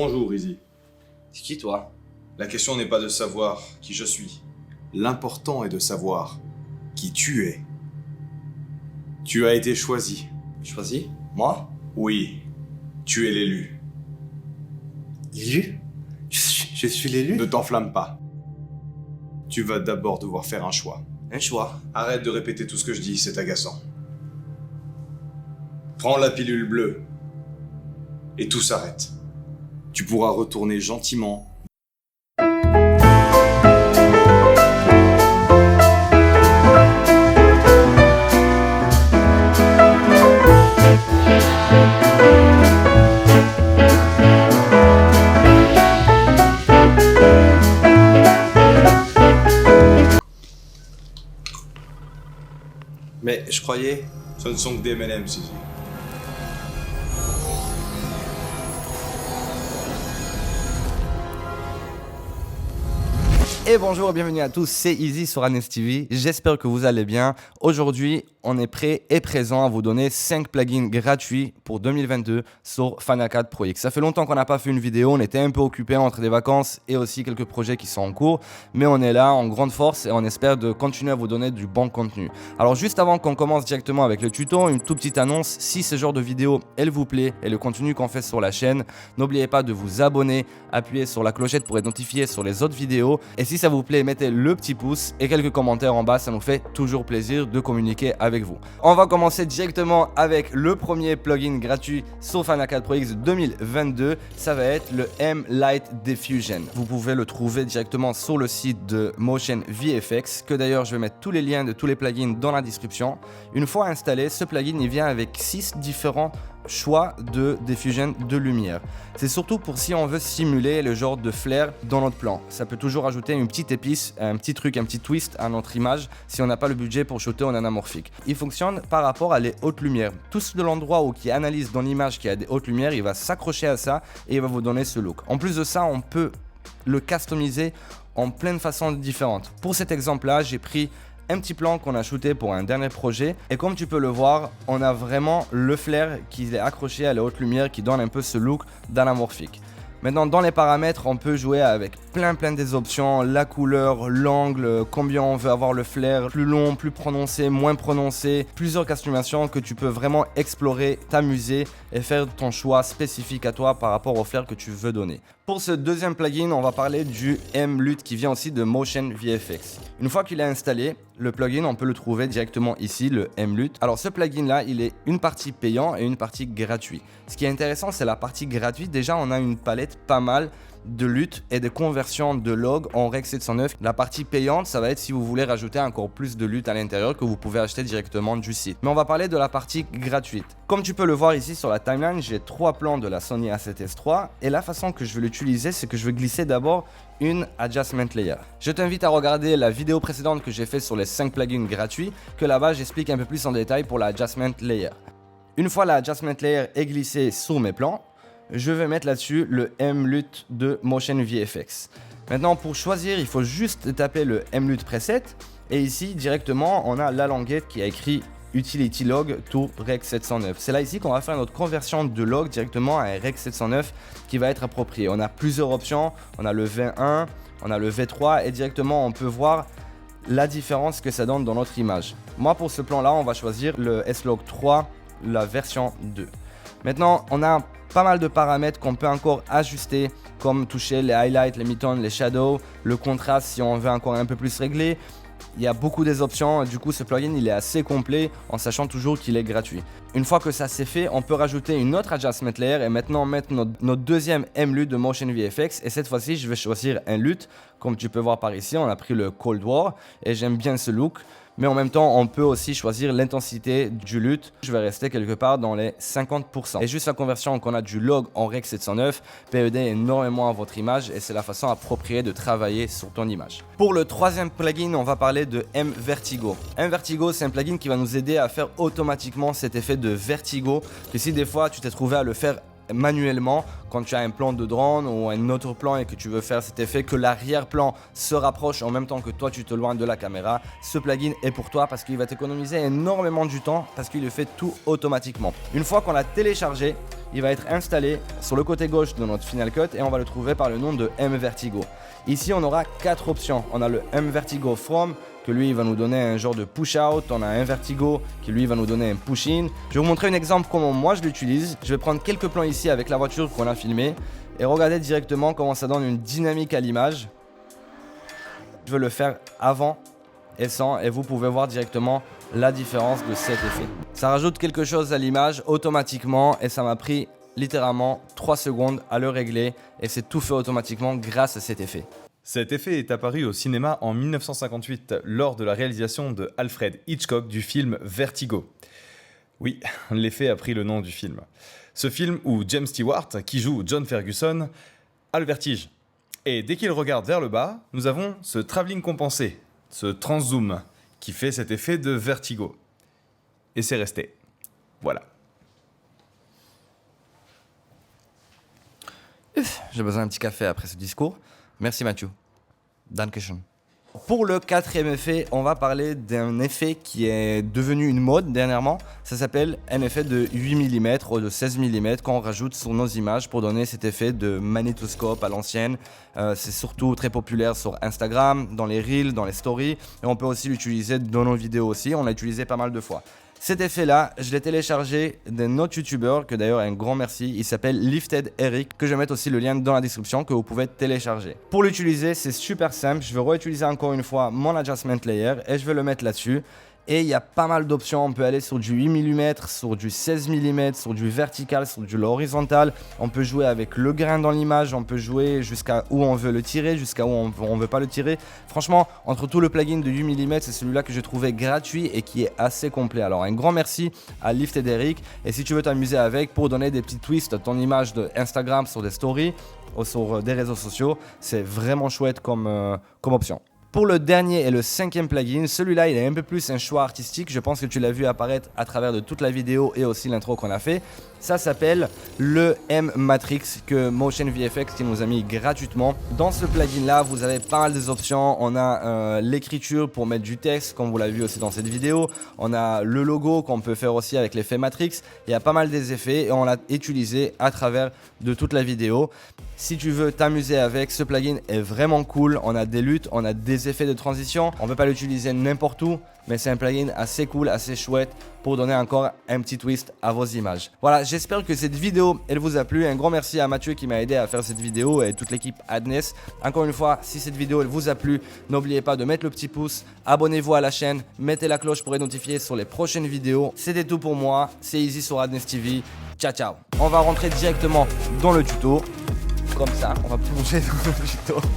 Bonjour, Izzy. C'est qui toi? La question n'est pas de savoir qui je suis. L'important est de savoir qui tu es. Tu as été choisi. Choisi? Moi? Oui, tu es l'élu. L'élu? Je suis l'élu? Ne t'enflamme pas. Tu vas d'abord devoir faire un choix. Un choix. Arrête de répéter tout ce que je dis, c'est agaçant. Prends la pilule bleue. Et tout s'arrête. Tu pourras retourner gentiment. Mais je croyais... Ce ne sont que des M&M's ici. Et bonjour et bienvenue à tous, c'est Izzy sur Anes TV, j'espère que vous allez bien. Aujourd'hui, on est prêt et présent à vous donner 5 plugins gratuits pour 2022 sur Final Cut Pro X. Ça fait longtemps qu'on n'a pas fait une vidéo, on était un peu occupé entre des vacances et aussi quelques projets qui sont en cours. Mais on est là en grande force et on espère de continuer à vous donner du bon contenu. Alors juste avant qu'on commence directement avec le tuto, une toute petite annonce. Si ce genre de vidéo, elle vous plaît et le contenu qu'on fait sur la chaîne, n'oubliez pas de vous abonner, appuyer sur la clochette pour être notifié sur les autres vidéos. Et si ça vous plaît, mettez le petit pouce et quelques commentaires en bas, ça nous fait toujours plaisir de communiquer avec vous. On va commencer directement avec le premier plugin gratuit sur Final Cut Pro X 2022, ça va être le M-Light Diffusion. Vous pouvez le trouver directement sur le site de Motion VFX, que d'ailleurs je vais mettre tous les liens de tous les plugins dans la description. Une fois installé, ce plugin il vient avec 6 différents choix de diffusion de lumière. C'est surtout pour si on veut simuler le genre de flair dans notre plan. Ça peut toujours ajouter une petite épice, un petit truc, un petit twist à notre image si on n'a pas le budget pour shooter en anamorphique. Il fonctionne par rapport à les hautes lumières. Tout de l'endroit où qui analyse dans l'image qui a des hautes lumières, il va s'accrocher à ça et il va vous donner ce look. En plus de ça, on peut le customiser en plein de façons différentes. Pour cet exemple-là, j'ai pris un petit plan qu'on a shooté pour un dernier projet et comme tu peux le voir, on a vraiment le flair qui est accroché à la haute lumière qui donne un peu ce look d'anamorphique. Maintenant dans les paramètres, on peut jouer avec plein des options, la couleur, l'angle, combien on veut avoir le flair, plus long, plus prononcé, moins prononcé, plusieurs customisations que tu peux vraiment explorer, t'amuser et faire ton choix spécifique à toi par rapport au flair que tu veux donner. Pour ce deuxième plugin, on va parler du M-LUT qui vient aussi de Motion VFX. Une fois qu'il est installé, le plugin, on peut le trouver directement ici, le M-LUT. Alors ce plugin là, il est une partie payant et une partie gratuite. Ce qui est intéressant, c'est la partie gratuite. Déjà, on a une palette pas mal de LUT et de conversion de log en Rec 709. La partie payante, ça va être si vous voulez rajouter encore plus de LUT à l'intérieur que vous pouvez acheter directement du site. Mais on va parler de la partie gratuite. Comme tu peux le voir ici sur la timeline, j'ai 3 plans de la Sony A7S III et la façon que je vais l'utiliser, c'est que je vais glisser d'abord une adjustment layer. Je t'invite à regarder la vidéo précédente que j'ai fait sur les 5 plugins gratuits, que là-bas j'explique un peu plus en détail pour la adjustment layer. Une fois la adjustment layer est glissée sur mes plans, je vais mettre là-dessus le M-LUT de Motion VFX. Maintenant pour choisir, il faut juste taper le M-LUT preset et ici directement on a la languette qui a écrit Utility Log to Rec 709. C'est là ici qu'on va faire notre conversion de log directement à un Rec 709 qui va être approprié. On a plusieurs options, on a le V1, on a le V3 et directement on peut voir la différence que ça donne dans notre image. Moi pour ce plan là, on va choisir le S-Log 3, la version 2. Maintenant, on a pas mal de paramètres qu'on peut encore ajuster, comme toucher les highlights, les midtones, les shadows, le contraste si on veut encore un peu plus régler. Il y a beaucoup des options, du coup ce plugin il est assez complet en sachant toujours qu'il est gratuit. Une fois que ça c'est fait, on peut rajouter une autre adjustment layer et maintenant mettre notre deuxième M-LUT de Motion VFX et cette fois-ci je vais choisir un LUT. Comme tu peux voir par ici, on a pris le Cold War et j'aime bien ce look. Mais en même temps, on peut aussi choisir l'intensité du LUT. Je vais rester quelque part dans les 50%. Et juste la conversion qu'on a du log en Rec 709 peut aider énormément à votre image et c'est la façon appropriée de travailler sur ton image. Pour le troisième plugin, on va parler de M-Vertigo. M-Vertigo, c'est un plugin qui va nous aider à faire automatiquement cet effet de vertigo. Que si des fois tu t'es trouvé à le faire manuellement quand tu as un plan de drone ou un autre plan et que tu veux faire cet effet que l'arrière-plan se rapproche en même temps que toi tu te loignes de la caméra. Ce plugin est pour toi parce qu'il va t'économiser énormément du temps parce qu'il le fait tout automatiquement. Une fois qu'on l'a téléchargé, il va être installé sur le côté gauche de notre Final Cut et on va le trouver par le nom de mVertigo. Ici on aura 4 options. On a le mVertigo From, que lui il va nous donner un genre de push out, on a un Vertigo qui lui va nous donner un push in. Je vais vous montrer un exemple comment moi je l'utilise. Je vais prendre quelques plans ici avec la voiture qu'on a filmée et regarder directement comment ça donne une dynamique à l'image. Je vais le faire avant et sans et vous pouvez voir directement la différence de cet effet. Ça rajoute quelque chose à l'image automatiquement et ça m'a pris littéralement 3 secondes à le régler et c'est tout fait automatiquement grâce à cet effet. Cet effet est apparu au cinéma en 1958 lors de la réalisation de Alfred Hitchcock du film Vertigo. Oui, l'effet a pris le nom du film. Ce film où James Stewart, qui joue John Ferguson, a le vertige. Et dès qu'il regarde vers le bas, nous avons ce travelling compensé, ce transzoom, qui fait cet effet de vertigo. Et c'est resté. Voilà. J'ai besoin d'un petit café après ce discours. Merci Mathieu. Dankeschön. Pour le quatrième effet, on va parler d'un effet qui est devenu une mode dernièrement. Ça s'appelle un effet de 8 mm ou de 16 mm qu'on rajoute sur nos images pour donner cet effet de magnétoscope à l'ancienne. C'est surtout très populaire sur Instagram, dans les reels, dans les stories. Et on peut aussi l'utiliser dans nos vidéos aussi. On l'a utilisé pas mal de fois. Cet effet-là, je l'ai téléchargé d'un autre youtubeur, que d'ailleurs un grand merci, il s'appelle Lifted Eric, que je vais mettre aussi le lien dans la description que vous pouvez télécharger. Pour l'utiliser, c'est super simple, je vais réutiliser encore une fois mon adjustment layer et je vais le mettre là-dessus. Et il y a pas mal d'options, on peut aller sur du 8 mm, sur du 16 mm, sur du vertical, sur du horizontal. On peut jouer avec le grain dans l'image, on peut jouer jusqu'à où on veut le tirer, jusqu'à où on veut pas le tirer. Franchement, entre tout le plugin de 8 mm, c'est celui-là que j'ai trouvé gratuit et qui est assez complet. Alors un grand merci à Lifted Eric. Et si tu veux t'amuser avec pour donner des petits twists à ton image de Instagram sur des stories ou sur des réseaux sociaux, c'est vraiment chouette comme option. Pour le dernier et le cinquième plugin, celui-là il est un peu plus un choix artistique, je pense que tu l'as vu apparaître à travers de toute la vidéo et aussi l'intro qu'on a fait. Ça s'appelle le M-Matrix que Motion VFX qui nous a mis gratuitement. Dans ce plugin là, vous avez pas mal des options. On a l'écriture pour mettre du texte comme vous l'avez vu aussi dans cette vidéo. On a le logo qu'on peut faire aussi avec l'effet Matrix. Il y a pas mal des effets et on l'a utilisé à travers de toute la vidéo. Si tu veux t'amuser avec, ce plugin est vraiment cool. On a des luttes, on a des effets de transition. On ne peut pas l'utiliser n'importe où, mais c'est un plugin assez cool, assez chouette pour donner encore un petit twist à vos images. Voilà, j'espère que cette vidéo, elle vous a plu. Un grand merci à Mathieu qui m'a aidé à faire cette vidéo et toute l'équipe Adness. Encore une fois, si cette vidéo, elle vous a plu, n'oubliez pas de mettre le petit pouce, abonnez-vous à la chaîne, mettez la cloche pour être notifié sur les prochaines vidéos. C'était tout pour moi, c'est Easy sur Adness TV. Ciao, ciao. On va rentrer directement dans le tuto. Comme ça, on va plonger dans le tuto.